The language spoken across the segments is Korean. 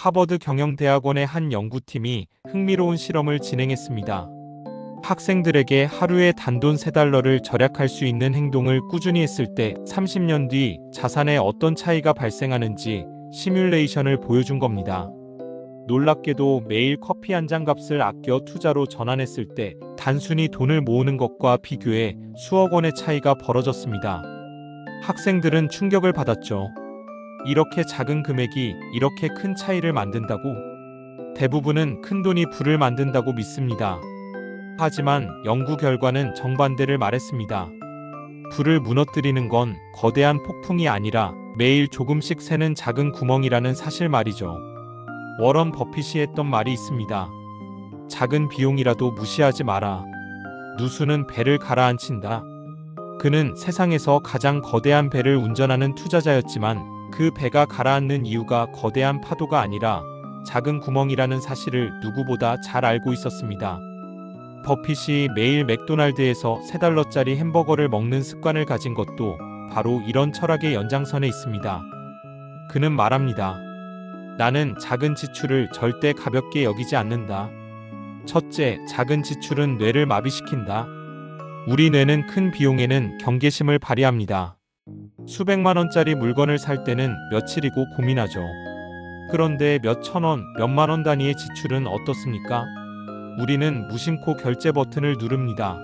하버드 경영대학원의 한 연구팀이 흥미로운 실험을 진행했습니다. 학생들에게 하루에 단돈 $3를 절약할 수 있는 행동을 꾸준히 했을 때 30년 뒤 자산에 어떤 차이가 발생하는지 시뮬레이션을 보여준 겁니다. 놀랍게도 매일 커피 한 잔 값을 아껴 투자로 전환했을 때 단순히 돈을 모으는 것과 비교해 수억 원의 차이가 벌어졌습니다. 학생들은 충격을 받았죠. 이렇게 작은 금액이 이렇게 큰 차이를 만든다고? 대부분은 큰돈이 부를 만든다고 믿습니다. 하지만 연구 결과는 정반대를 말했습니다. 부를 무너뜨리는 건 거대한 폭풍이 아니라 매일 조금씩 새는 작은 구멍이라는 사실 말이죠. 워런 버핏이 했던 말이 있습니다. 작은 비용이라도 무시하지 마라. 누수는 배를 가라앉힌다. 그는 세상에서 가장 거대한 배를 운전하는 투자자였지만 그 배가 가라앉는 이유가 거대한 파도가 아니라 작은 구멍이라는 사실을 누구보다 잘 알고 있었습니다. 버핏이 매일 맥도날드에서 $3짜리 햄버거를 먹는 습관을 가진 것도 바로 이런 철학의 연장선에 있습니다. 그는 말합니다. 나는 작은 지출을 절대 가볍게 여기지 않는다. 첫째, 작은 지출은 뇌를 마비시킨다. 우리 뇌는 큰 비용에는 경계심을 발휘합니다. 수백만 원짜리 물건을 살 때는 며칠이고 고민하죠. 그런데 몇 천 원, 몇만 원 단위의 지출은 어떻습니까? 우리는 무심코 결제 버튼을 누릅니다.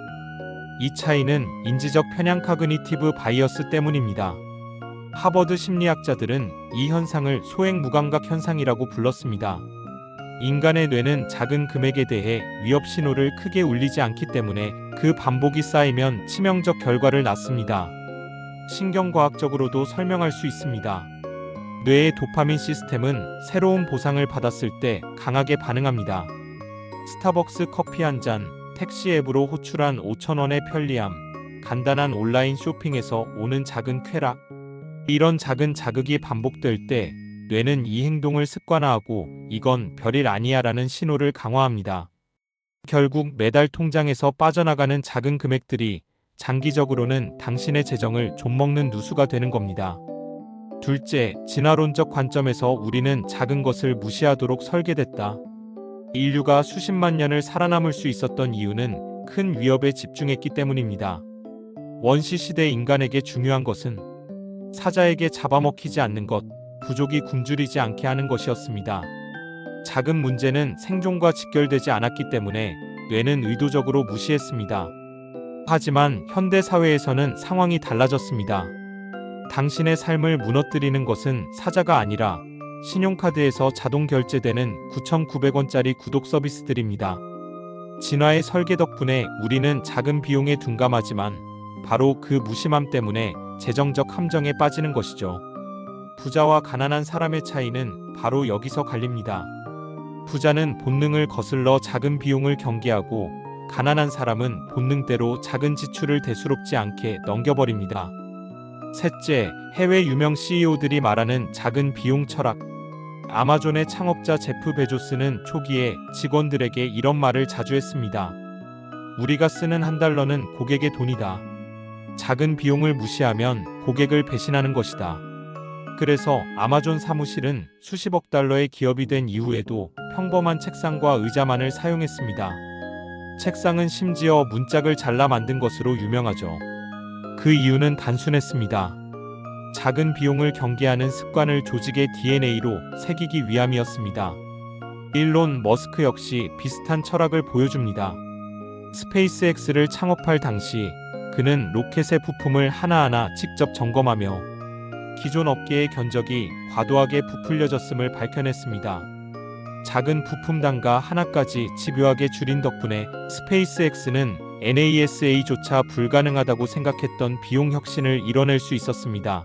이 차이는 인지적 편향 카그니티브 바이어스 때문입니다. 하버드 심리학자들은 이 현상을 소액무감각 현상이라고 불렀습니다. 인간의 뇌는 작은 금액에 대해 위협 신호를 크게 울리지 않기 때문에 그 반복이 쌓이면 치명적 결과를 낳습니다. 신경과학적으로도 설명할 수 있습니다. 뇌의 도파민 시스템은 새로운 보상을 받았을 때 강하게 반응합니다. 스타벅스 커피 한 잔, 택시 앱으로 호출한 5,000원의 편리함, 간단한 온라인 쇼핑에서 오는 작은 쾌락. 이런 작은 자극이 반복될 때 뇌는 이 행동을 습관화하고 이건 별일 아니야라는 신호를 강화합니다. 결국 매달 통장에서 빠져나가는 작은 금액들이 장기적으로는 당신의 재정을 좀먹는 누수가 되는 겁니다. 둘째, 진화론적 관점에서 우리는 작은 것을 무시하도록 설계됐다. 인류가 수십만 년을 살아남을 수 있었던 이유는 큰 위협에 집중했기 때문입니다. 원시시대 인간에게 중요한 것은 사자에게 잡아먹히지 않는 것, 부족이 굶주리지 않게 하는 것이었습니다. 작은 문제는 생존과 직결되지 않았기 때문에 뇌는 의도적으로 무시했습니다. 하지만 현대 사회에서는 상황이 달라졌습니다. 당신의 삶을 무너뜨리는 것은 사자가 아니라 신용카드에서 자동 결제되는 9,900원짜리 구독 서비스들입니다. 진화의 설계 덕분에 우리는 작은 비용에 둔감하지만 바로 그 무심함 때문에 재정적 함정에 빠지는 것이죠. 부자와 가난한 사람의 차이는 바로 여기서 갈립니다. 부자는 본능을 거슬러 작은 비용을 경계하고 가난한 사람은 본능대로 작은 지출을 대수롭지 않게 넘겨버립니다. 셋째, 해외 유명 CEO들이 말하는 작은 비용 철학. 아마존의 창업자 제프 베조스는 초기에 직원들에게 이런 말을 자주 했습니다. 우리가 쓰는 $1는 고객의 돈이다. 작은 비용을 무시하면 고객을 배신하는 것이다. 그래서 아마존 사무실은 수십억 달러의 기업이 된 이후에도 평범한 책상과 의자만을 사용했습니다. 책상은 심지어 문짝을 잘라 만든 것으로 유명하죠. 그 이유는 단순했습니다. 작은 비용을 경계하는 습관을 조직의 DNA로 새기기 위함이었습니다. 일론 머스크 역시 비슷한 철학을 보여줍니다. 스페이스X를 창업할 당시 그는 로켓의 부품을 하나하나 직접 점검하며 기존 업계의 견적이 과도하게 부풀려졌음을 밝혀냈습니다. 작은 부품 단가 하나까지 집요하게 줄인 덕분에 스페이스X는 NASA조차 불가능하다고 생각했던 비용 혁신을 이뤄낼 수 있었습니다.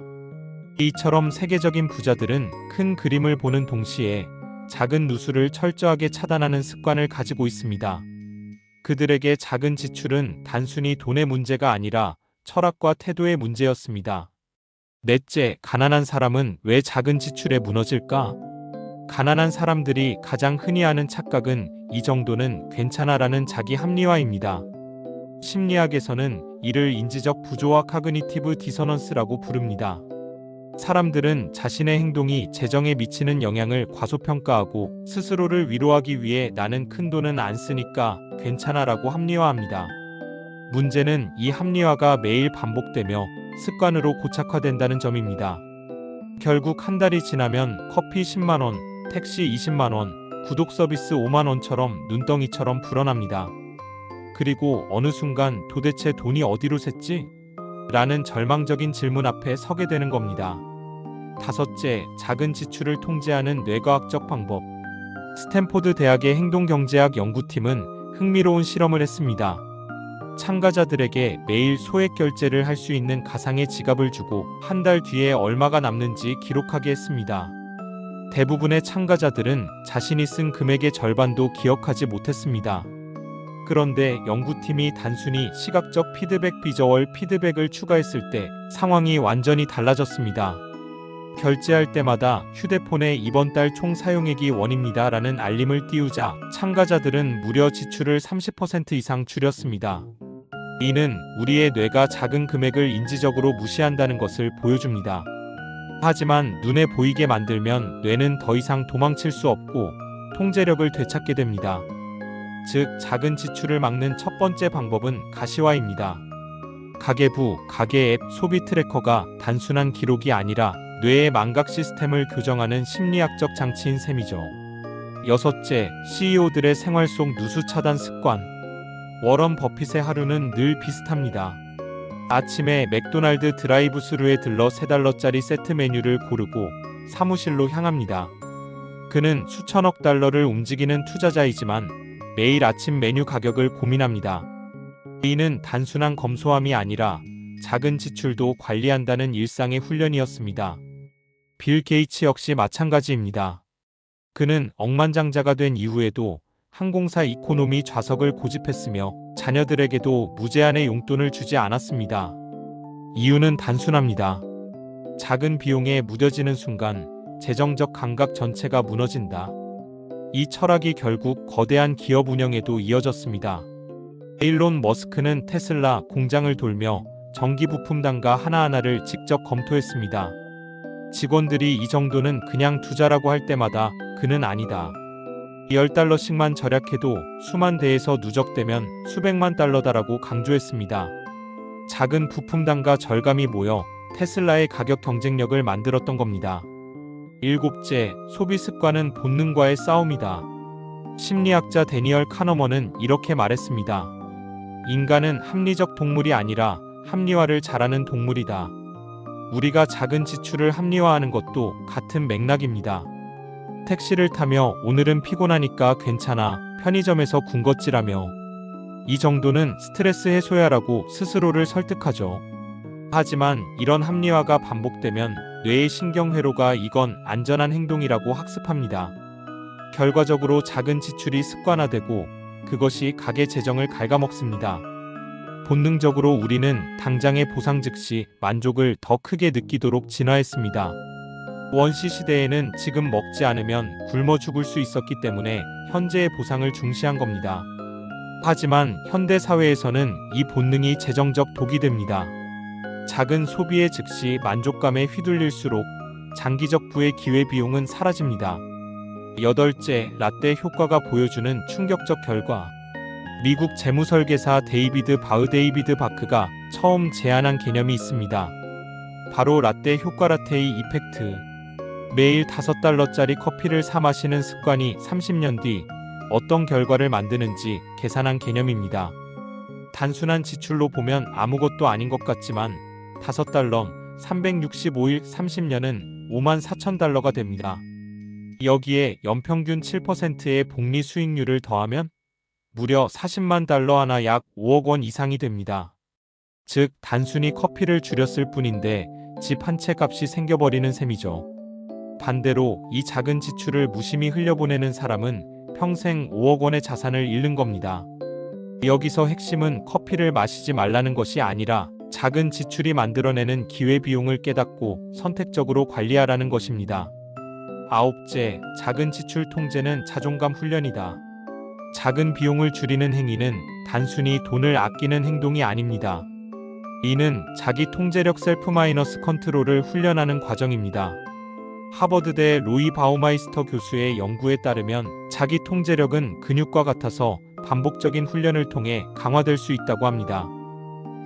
이처럼 세계적인 부자들은 큰 그림을 보는 동시에 작은 누수를 철저하게 차단하는 습관을 가지고 있습니다. 그들에게 작은 지출은 단순히 돈의 문제가 아니라 철학과 태도의 문제였습니다. 넷째, 가난한 사람은 왜 작은 지출에 무너질까? 가난한 사람들이 가장 흔히 하는 착각은 이 정도는 괜찮아라는 자기 합리화입니다. 심리학에서는 이를 인지적 부조화 카그니티브 디서넌스라고 부릅니다. 사람들은 자신의 행동이 재정에 미치는 영향을 과소평가하고 스스로를 위로하기 위해 나는 큰돈은 안 쓰니까 괜찮아라고 합리화합니다. 문제는 이 합리화가 매일 반복되며 습관으로 고착화된다는 점입니다. 결국 한 달이 지나면 커피 10만원, 택시 20만원, 구독 서비스 5만원처럼 눈덩이처럼 불어납니다. 그리고 어느 순간 도대체 돈이 어디로 샜지? 라는 절망적인 질문 앞에 서게 되는 겁니다. 다섯째, 작은 지출을 통제하는 뇌과학적 방법. 스탠포드 대학의 행동경제학 연구팀은 흥미로운 실험을 했습니다. 참가자들에게 매일 소액 결제를 할 수 있는 가상의 지갑을 주고 한 달 뒤에 얼마가 남는지 기록하게 했습니다. 대부분의 참가자들은 자신이 쓴 금액의 절반도 기억하지 못했습니다. 그런데 연구팀이 단순히 시각적 피드백, 비저얼 피드백을 추가했을 때 상황이 완전히 달라졌습니다. 결제할 때마다 휴대폰에 이번 달 총 사용액이 원입니다 라는 알림을 띄우자 참가자들은 무려 지출을 30% 이상 줄였습니다. 이는 우리의 뇌가 작은 금액을 인지적으로 무시한다는 것을 보여줍니다. 하지만 눈에 보이게 만들면 뇌는 더 이상 도망칠 수 없고 통제력을 되찾게 됩니다. 즉, 작은 지출을 막는 첫 번째 방법은 가시화입니다. 가계부, 가계 앱, 소비 트래커가 단순한 기록이 아니라 뇌의 망각 시스템을 교정하는 심리학적 장치인 셈이죠. 여섯째, CEO들의 생활 속 누수 차단 습관. 워런 버핏의 하루는 늘 비슷합니다. 아침에 맥도날드 드라이브스루에 들러 $3짜리 세트 메뉴를 고르고 사무실로 향합니다. 그는 수천억 달러를 움직이는 투자자이지만 매일 아침 메뉴 가격을 고민합니다. 이는 단순한 검소함이 아니라 작은 지출도 관리한다는 일상의 훈련이었습니다. 빌 게이츠 역시 마찬가지입니다. 그는 억만장자가 된 이후에도 항공사 이코노미 좌석을 고집했으며 자녀들에게도 무제한의 용돈을 주지 않았습니다. 이유는 단순합니다. 작은 비용에 무뎌지는 순간 재정적 감각 전체가 무너진다. 이 철학이 결국 거대한 기업 운영에도 이어졌습니다. 일론 머스크는 테슬라 공장을 돌며 전기 부품 단가 하나하나를 직접 검토했습니다. 직원들이 이 정도는 그냥 투자라고 할 때마다 그는 아니다. $10씩만 절약해도 수만 대에서 누적되면 수백만 달러다라고 강조했습니다. 작은 부품 단가 절감이 모여 테슬라의 가격 경쟁력을 만들었던 겁니다. 일곱째, 소비 습관은 본능과의 싸움이다. 심리학자 데니얼 카너먼은 이렇게 말했습니다. 인간은 합리적 동물이 아니라 합리화를 잘하는 동물이다. 우리가 작은 지출을 합리화하는 것도 같은 맥락입니다. 택시를 타며 오늘은 피곤하니까 괜찮아, 편의점에서 군것질하며 이 정도는 스트레스 해소야라고 스스로를 설득하죠. 하지만 이런 합리화가 반복되면 뇌의 신경회로가 이건 안전한 행동이라고 학습합니다. 결과적으로 작은 지출이 습관화되고 그것이 가계 재정을 갉아먹습니다. 본능적으로 우리는 당장의 보상 즉시 만족을 더 크게 느끼도록 진화했습니다. 원시 시대에는 지금 먹지 않으면 굶어 죽을 수 있었기 때문에 현재의 보상을 중시한 겁니다. 하지만 현대 사회에서는 이 본능이 재정적 독이 됩니다. 작은 소비에 즉시 만족감에 휘둘릴수록 장기적 부의 기회비용은 사라집니다. 여덟째, 라떼 효과가 보여주는 충격적 결과. 미국 재무설계사 데이비드 바크가 처음 제안한 개념이 있습니다. 바로 라떼 효과, 라테이 이펙트. 매일 $5짜리 커피를 사 마시는 습관이 30년 뒤 어떤 결과를 만드는지 계산한 개념입니다. 단순한 지출로 보면 아무것도 아닌 것 같지만 $5, 365일 30년은 $54,000가 됩니다. 여기에 연평균 7%의 복리 수익률을 더하면 무려 $400만 하나 약 5억 원 이상이 됩니다. 즉 단순히 커피를 줄였을 뿐인데 집 한 채 값이 생겨버리는 셈이죠. 반대로 이 작은 지출을 무심히 흘려보내는 사람은 평생 5억 원의 자산을 잃는 겁니다. 여기서 핵심은 커피를 마시지 말라는 것이 아니라 작은 지출이 만들어내는 기회비용을 깨닫고 선택적으로 관리하라는 것입니다. 아홉째, 작은 지출 통제는 자존감 훈련이다. 작은 비용을 줄이는 행위는 단순히 돈을 아끼는 행동이 아닙니다. 이는 자기 통제력 셀프 마이너스 컨트롤을 훈련하는 과정입니다. 하버드대 로이 바우마이스터 교수의 연구에 따르면 자기 통제력은 근육과 같아서 반복적인 훈련을 통해 강화될 수 있다고 합니다.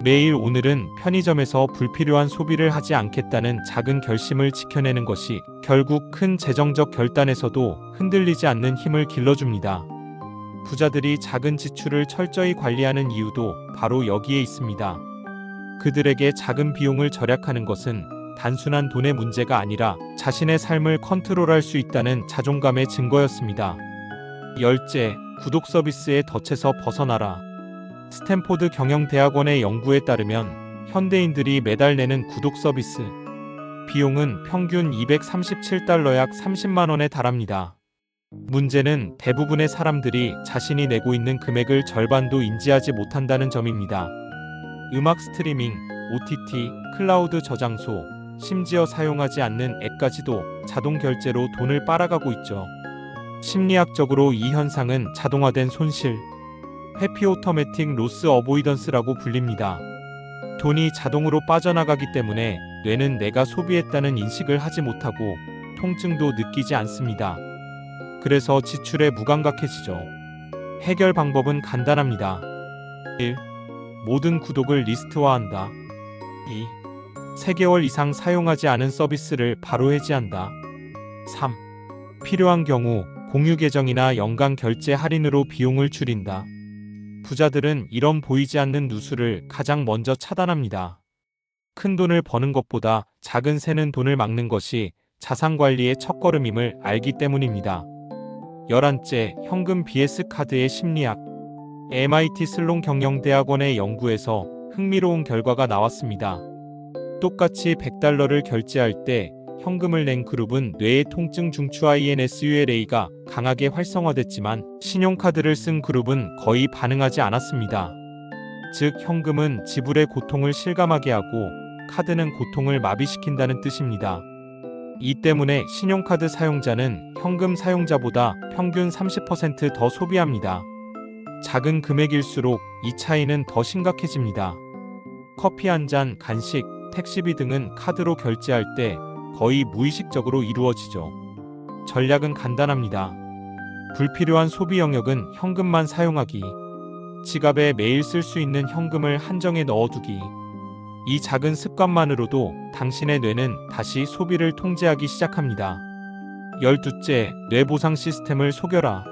매일 오늘은 편의점에서 불필요한 소비를 하지 않겠다는 작은 결심을 지켜내는 것이 결국 큰 재정적 결단에서도 흔들리지 않는 힘을 길러줍니다. 부자들이 작은 지출을 철저히 관리하는 이유도 바로 여기에 있습니다. 그들에게 작은 비용을 절약하는 것은 단순한 돈의 문제가 아니라 자신의 삶을 컨트롤할 수 있다는 자존감의 증거였습니다. 열째, 구독 서비스의 덫에서 벗어나라. 스탠포드 경영대학원의 연구에 따르면 현대인들이 매달 내는 구독 서비스 비용은 평균 237달러 약 30만 원에 달합니다. 문제는 대부분의 사람들이 자신이 내고 있는 금액을 절반도 인지하지 못한다는 점입니다. 음악 스트리밍, OTT, 클라우드 저장소, 심지어 사용하지 않는 앱까지도 자동 결제로 돈을 빨아가고 있죠. 심리학적으로 이 현상은 자동화된 손실, 해피 오토매틱 로스 어보이던스라고 불립니다. 돈이 자동으로 빠져나가기 때문에 뇌는 내가 소비했다는 인식을 하지 못하고 통증도 느끼지 않습니다. 그래서 지출에 무감각해지죠. 해결 방법은 간단합니다. 1. 모든 구독을 리스트화한다. 2. 3개월 이상 사용하지 않은 서비스를 바로 해지한다. 3. 필요한 경우 공유 계정이나 연간 결제 할인으로 비용을 줄인다. 부자들은 이런 보이지 않는 누수를 가장 먼저 차단합니다. 큰 돈을 버는 것보다 작은 새는 돈을 막는 것이 자산 관리의 첫걸음임을 알기 때문입니다. 11째, 현금 vs 카드의 심리학. MIT 슬론 경영대학원의 연구에서 흥미로운 결과가 나왔습니다. 똑같이 $100를 결제할 때 현금을 낸 그룹은 뇌의 통증 중추 INSULA가 강하게 활성화됐지만 신용카드를 쓴 그룹은 거의 반응하지 않았습니다. 즉, 현금은 지불의 고통을 실감하게 하고 카드는 고통을 마비시킨다는 뜻입니다. 이 때문에 신용카드 사용자는 현금 사용자보다 평균 30% 더 소비합니다. 작은 금액일수록 이 차이는 더 심각해집니다. 커피 한 잔, 간식, 택시비 등은 카드로 결제할 때 거의 무의식적으로 이루어지죠. 전략은 간단합니다. 불필요한 소비 영역은 현금만 사용하기. 지갑에 매일 쓸 수 있는 현금을 한정해 넣어두기. 이 작은 습관만으로도 당신의 뇌는 다시 소비를 통제하기 시작합니다. 12째, 뇌보상 시스템을 속여라.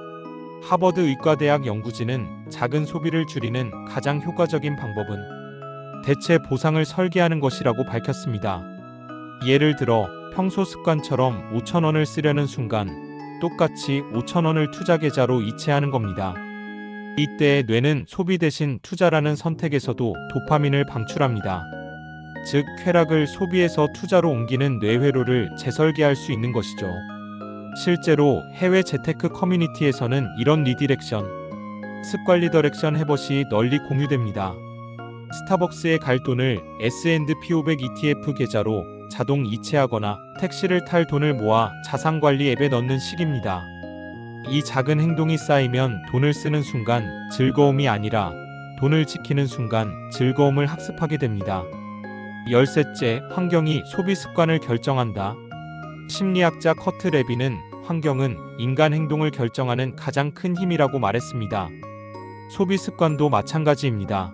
하버드 의과대학 연구진은 작은 소비를 줄이는 가장 효과적인 방법은 대체 보상을 설계하는 것이라고 밝혔습니다. 예를 들어 평소 습관처럼 5,000원을 쓰려는 순간 똑같이 5,000원을 투자 계좌로 이체하는 겁니다. 이때 뇌는 소비 대신 투자라는 선택에서도 도파민을 방출합니다. 즉, 쾌락을 소비에서 투자로 옮기는 뇌회로를 재설계할 수 있는 것이죠. 실제로 해외 재테크 커뮤니티에서는 이런 리디렉션, 습관 리더렉션 해벗이 널리 공유됩니다. 스타벅스에 갈 돈을 S&P 500 ETF 계좌로 자동 이체하거나 택시를 탈 돈을 모아 자산관리 앱에 넣는 식입니다. 이 작은 행동이 쌓이면 돈을 쓰는 순간 즐거움이 아니라 돈을 지키는 순간 즐거움을 학습하게 됩니다. 13째, 환경이 소비 습관을 결정한다. 심리학자 커트 레비는 환경은 인간 행동을 결정하는 가장 큰 힘이라고 말했습니다. 소비 습관도 마찬가지입니다.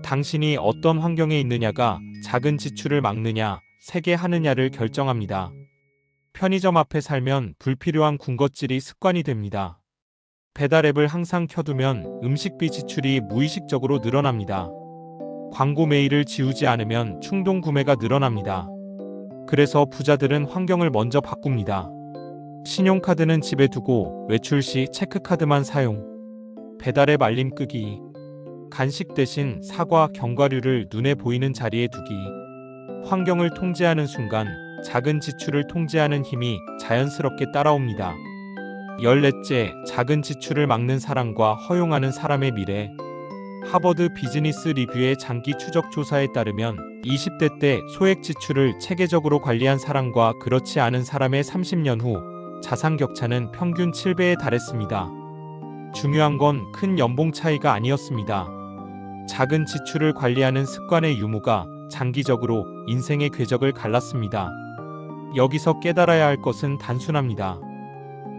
당신이 어떤 환경에 있느냐가 작은 지출을 막느냐, 세게 하느냐를 결정합니다. 편의점 앞에 살면 불필요한 군것질이 습관이 됩니다. 배달앱을 항상 켜두면 음식비 지출이 무의식적으로 늘어납니다. 광고 메일을 지우지 않으면 충동 구매가 늘어납니다. 그래서 부자들은 환경을 먼저 바꿉니다. 신용카드는 집에 두고 외출 시 체크카드만 사용. 배달앱 알림 끄기. 간식 대신 사과, 견과류를 눈에 보이는 자리에 두기. 환경을 통제하는 순간 작은 지출을 통제하는 힘이 자연스럽게 따라옵니다. 14째, 작은 지출을 막는 사람과 허용하는 사람의 미래. 하버드 비즈니스 리뷰의 장기 추적 조사에 따르면 20대 때 소액 지출을 체계적으로 관리한 사람과 그렇지 않은 사람의 30년 후 자산 격차는 평균 7배에 달했습니다. 중요한 건 큰 연봉 차이가 아니었습니다. 작은 지출을 관리하는 습관의 유무가 장기적으로 인생의 궤적을 갈랐습니다. 여기서 깨달아야 할 것은 단순합니다.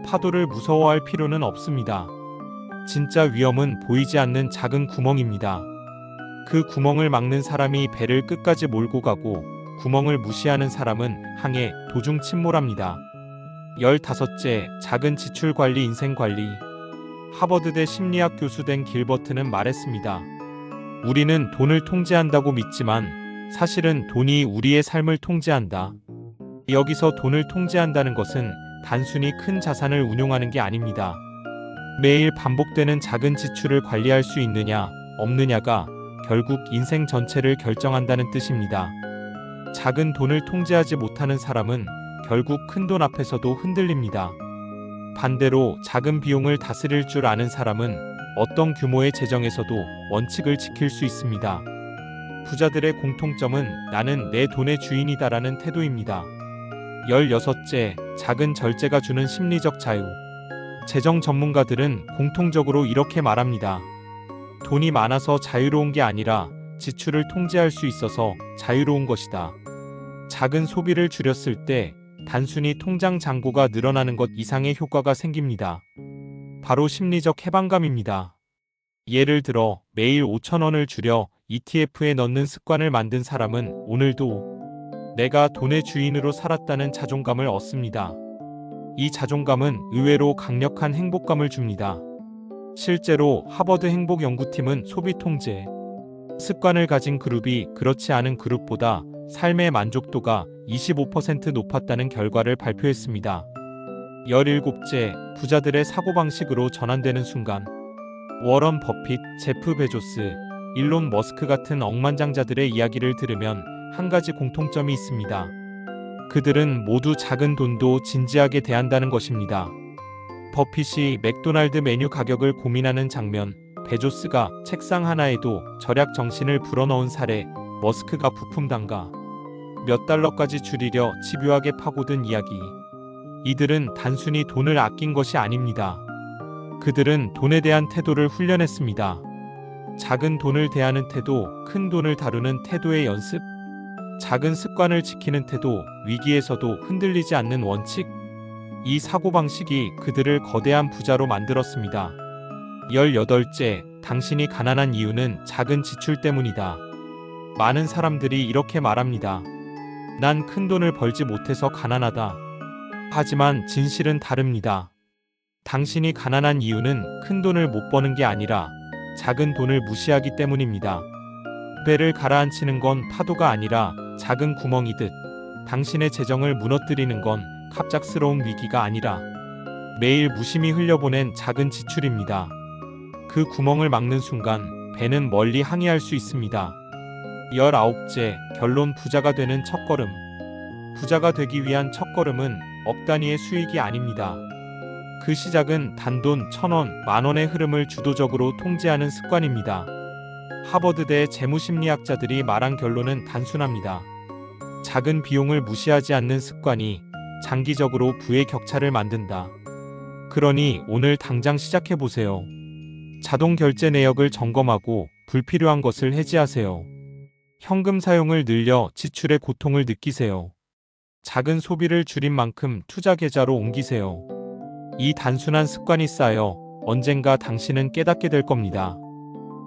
파도를 무서워할 필요는 없습니다. 진짜 위험은 보이지 않는 작은 구멍입니다. 그 구멍을 막는 사람이 배를 끝까지 몰고 가고 구멍을 무시하는 사람은 항해 도중 침몰합니다. 15째, 작은 지출 관리 인생 관리. 하버드대 심리학 교수 된 길버트는 말했습니다. 우리는 돈을 통제한다고 믿지만 사실은 돈이 우리의 삶을 통제한다. 여기서 돈을 통제한다는 것은 단순히 큰 자산을 운용하는 게 아닙니다. 매일 반복되는 작은 지출을 관리할 수 있느냐, 없느냐가 결국 인생 전체를 결정한다는 뜻입니다. 작은 돈을 통제하지 못하는 사람은 결국 큰 돈 앞에서도 흔들립니다. 반대로 작은 비용을 다스릴 줄 아는 사람은 어떤 규모의 재정에서도 원칙을 지킬 수 있습니다. 부자들의 공통점은 나는 내 돈의 주인이다라는 태도입니다. 16째, 작은 절제가 주는 심리적 자유. 재정 전문가들은 공통적으로 이렇게 말합니다. 돈이 많아서 자유로운 게 아니라 지출을 통제할 수 있어서 자유로운 것이다. 작은 소비를 줄였을 때 단순히 통장 잔고가 늘어나는 것 이상의 효과가 생깁니다. 바로 심리적 해방감입니다. 예를 들어 매일 5,000원을 줄여 ETF에 넣는 습관을 만든 사람은 오늘도 내가 돈의 주인으로 살았다는 자존감을 얻습니다. 이 자존감은 의외로 강력한 행복감을 줍니다. 실제로 하버드 행복연구팀은 소비 통제 습관을 가진 그룹이 그렇지 않은 그룹보다 삶의 만족도가 25% 높았다는 결과를 발표했습니다. 17째, 부자들의 사고방식으로 전환되는 순간. 워런 버핏, 제프 베조스, 일론 머스크 같은 억만장자들의 이야기를 들으면 한 가지 공통점이 있습니다. 그들은 모두 작은 돈도 진지하게 대한다는 것입니다. 버핏이 맥도날드 메뉴 가격을 고민하는 장면, 베조스가 책상 하나에도 절약 정신을 불어넣은 사례, 머스크가 부품 단가 몇 달러까지 줄이려 집요하게 파고든 이야기. 이들은 단순히 돈을 아낀 것이 아닙니다. 그들은 돈에 대한 태도를 훈련했습니다. 작은 돈을 대하는 태도, 큰 돈을 다루는 태도의 연습, 작은 습관을 지키는 태도, 위기에서도 흔들리지 않는 원칙. 이 사고방식이 그들을 거대한 부자로 만들었습니다. 18째, 당신이 가난한 이유는 작은 지출 때문이다. 많은 사람들이 이렇게 말합니다. 난 큰 돈을 벌지 못해서 가난하다. 하지만 진실은 다릅니다. 당신이 가난한 이유는 큰 돈을 못 버는 게 아니라 작은 돈을 무시하기 때문입니다. 배를 가라앉히는 건 파도가 아니라 작은 구멍이듯 당신의 재정을 무너뜨리는 건 갑작스러운 위기가 아니라 매일 무심히 흘려보낸 작은 지출입니다. 그 구멍을 막는 순간 배는 멀리 항해할 수 있습니다. 19째, 결론 부자가 되는 첫걸음. 부자가 되기 위한 첫걸음은 억 단위의 수익이 아닙니다. 그 시작은 단돈 1,000원, 만원의 흐름을 주도적으로 통제하는 습관입니다. 하버드대 재무심리학자들이 말한 결론은 단순합니다. 작은 비용을 무시하지 않는 습관이 장기적으로 부의 격차를 만든다. 그러니 오늘 당장 시작해보세요. 자동 결제 내역을 점검하고 불필요한 것을 해지하세요. 현금 사용을 늘려 지출의 고통을 느끼세요. 작은 소비를 줄인 만큼 투자 계좌로 옮기세요. 이 단순한 습관이 쌓여 언젠가 당신은 깨닫게 될 겁니다.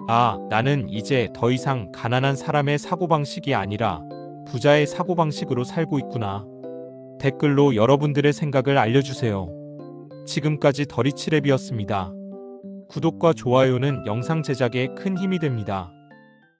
아, 나는 이제 더 이상 가난한 사람의 사고방식이 아니라 부자의 사고방식으로 살고 있구나. 댓글로 여러분들의 생각을 알려주세요. 지금까지 더리치랩이었습니다. 구독과 좋아요는 영상 제작에 큰 힘이 됩니다.